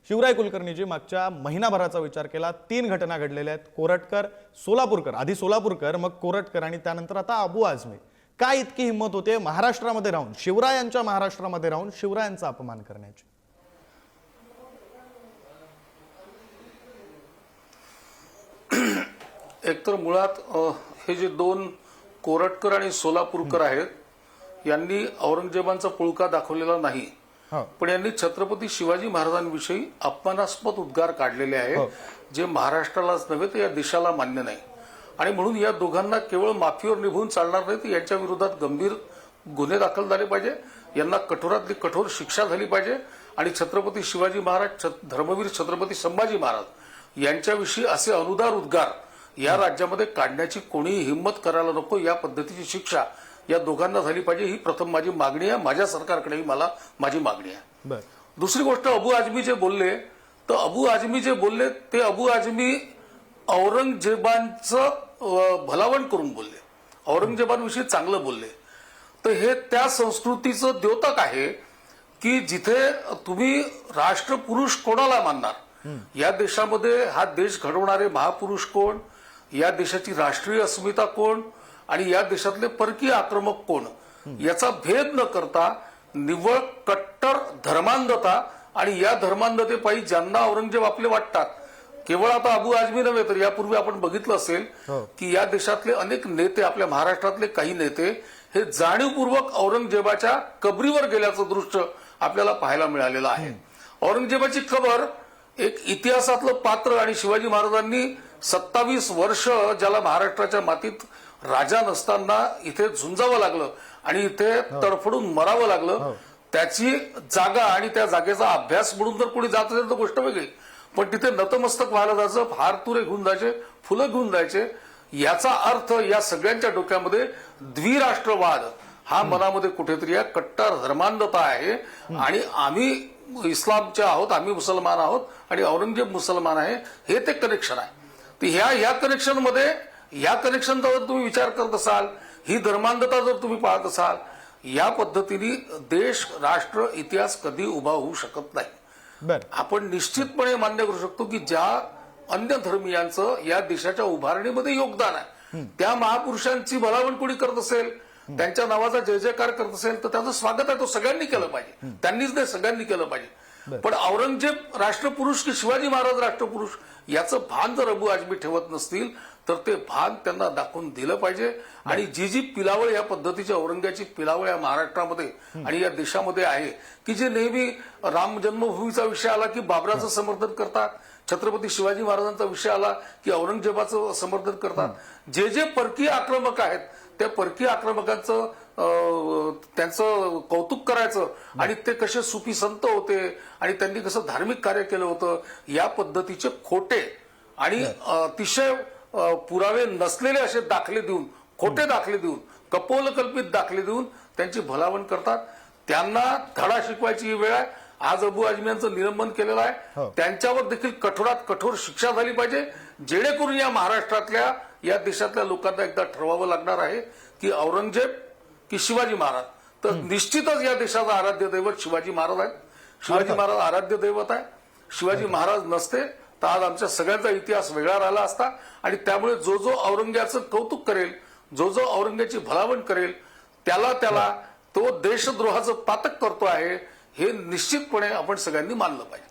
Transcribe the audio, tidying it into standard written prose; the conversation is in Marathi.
शिवराय कुलकर्णीजी मागच्या महिनाभराचा विचार केला 3 घटना घडलेल्या आहेत. कोरटकर, सोलापूरकर, आधी सोलापूरकर मग कोरटकर आणि त्यानंतर आता अबू आझमी. काय इतकी हिंमत होते महाराष्ट्रामध्ये राहून, शिवरायांच्या महाराष्ट्रामध्ये राहून शिवरायांचा अपमान करण्याची? एकतर मुळात हे जे दोन कोरटकर आणि सोलापूरकर आहेत यांनी औरंगजेबांचा पुळका दाखवलेला नाही, पण यांनी छत्रपती शिवाजी महाराजांविषयी अपमानास्पद उद्गार काढलेले आहेत जे महाराष्ट्रालाच नव्हे तर या देशाला मान्य नाही. आणि म्हणून या दोघांना केवळ माफीवर निभून चालणार नाही, तर यांच्या विरोधात गंभीर गुन्हे दाखल झाले पाहिजे, यांना कठोरातली कठोर शिक्षा झाली पाहिजे. आणि छत्रपती शिवाजी महाराज, धर्मवीर छत्रपती संभाजी महाराज यांच्याविषयी असे अनुदार उद्गार या राज्यामध्ये काढण्याची कोणीही हिंमत करायला नको. या पद्धतीची शिक्षा या दोघांना झाली पाहिजे, ही प्रथम माझी मागणी आहे. माझ्या सरकारकडेही माझी मागणी आहे. दुसरी गोष्ट, अबू आझमी जे बोलले, तर अबू आझमी जे बोलले ते अबू आझमी औरंगजेबांचं भलावण करून बोलले, औरंगजेबांविषयी चांगलं बोलले. तर हे त्या संस्कृतीचं द्योतक आहे की जिथे तुम्ही राष्ट्रपुरुष कोणाला मानणार, या देशामध्ये हा देश घडवणारे महापुरुष कोण, या देशाची राष्ट्रीय अस्मिता कोण आणि या देशातले परकीय आक्रमक कोण, याचा भेद न करता निव्वळ कट्टर धर्मांधता आणि या धर्मांधतेपायी ज्यांना औरंगजेब आपले वाटतात, केवळ आता अबू आझमी नव्हे तर यापूर्वी आपण बघितलं असेल की या देशातले अनेक नेते, आपल्या महाराष्ट्रातले काही नेते हे जाणीवपूर्वक औरंगजेबाच्या कबरीवर गेल्याचं दृश्य आपल्याला पाहायला मिळालेलं आहे. औरंगजेबाची कबर एक इतिहासातलं पात्र आणि शिवाजी महाराजांनी 27 वर्ष ज्याला महाराष्ट्राच्या मातीत राजा नसताना इथे झुंजावं लागलं आणि इथे तडफडून मरावं लागलं, त्याची जागा आणि त्या जागेचा अभ्यास म्हणून जर कोणी जात असेल तर गोष्ट वेगळी, पण तिथे नतमस्तक व्हायला जायचं, हार तुरे घेऊन जायचे, फुलं घेऊन जायचे. याचा अर्थ या सगळ्यांच्या डोक्यामध्ये द्विराष्ट्रवाद हा मनामध्ये कुठेतरी या कट्टर धर्मांधता आहे. आणि आम्ही इस्लामचे आहोत, आम्ही मुसलमान आहोत आणि औरंगजेब मुसलमान आहे, हे ते कनेक्शन आहे. तर ह्या कनेक्शनमध्ये, या कनेक्शनचा जर तुम्ही विचार करत असाल, ही धर्मांधता जर तुम्ही पाहत असाल, या पद्धतीने देश, राष्ट्र, इतिहास कधी उभा होऊ शकत नाही. आपण निश्चितपणे मान्य करू शकतो की ज्या अन्य धर्मीयांचं या देशाच्या उभारणीमध्ये योगदान आहे, त्या महापुरुषांची भलावण कोणी करत असेल, त्यांच्या नावाचा जय जयकार करत असेल तर त्याचं स्वागत आहे, तो सगळ्यांनी केलं पाहिजे, त्यांनीच नाही सगळ्यांनी केलं पाहिजे. पण औरंगजेब राष्ट्रपुरुष की शिवाजी महाराज राष्ट्रपुरुष याचं भान जर अबू आझमी ठेवत नसतील तर ते भान त्यांना दाखवून दिलं पाहिजे. आणि जी पिलावळ या पद्धतीच्या औरंग्याची पिलावळ या महाराष्ट्रामध्ये आणि या देशामध्ये आहे की जे नेहमी राम जन्मभूमीचा विषय आला की बाबराचं समर्थन करतात, छत्रपती शिवाजी महाराजांचा विषय आला की औरंगजेबाचं समर्थन करतात. जे परकीय आक्रमक आहेत त्या परकीय आक्रमकांचं त्यांचं कौतुक करायचं आणि ते कसे सुफी संत होते आणि त्यांनी कसं धार्मिक कार्य केलं होतं, या पद्धतीचे खोटे आणि अतिशय पुरावे नसलेले असे दाखले देऊन, खोटे दाखले देऊन, कपोलकल्पित दाखले देऊन त्यांची भलावण करतात. त्यांना धडा शिकवायची ही वेळ आहे. आज अबू आझमी यांचं निलंबन केलेलं आहे, त्यांच्यावर देखील कठोरात कठोर शिक्षा झाली पाहिजे, जेणेकरून या महाराष्ट्रातल्या, या देशातल्या लोकांना एकदा ठरवावं लागणार आहे की औरंगजेब की शिवाजी महाराज. तर निश्चितच या देशाचा आराध्य दैवत शिवाजी महाराज आहेत. शिवाजी महाराज आराध्य दैवत आहे. शिवाजी महाराज नसते तर आज आमच्या सगळ्यांचा इतिहास वेगळा राहिला असता. आणि त्यामुळे जो जो औरंग्याचं कौतुक करेल, जो जो औरंग्याची भलावण करेल, त्याला तो देशद्रोहाचं पातक करतो आहे, हे निश्चितपणे आपण सगळ्यांनी मानलं पाहिजे.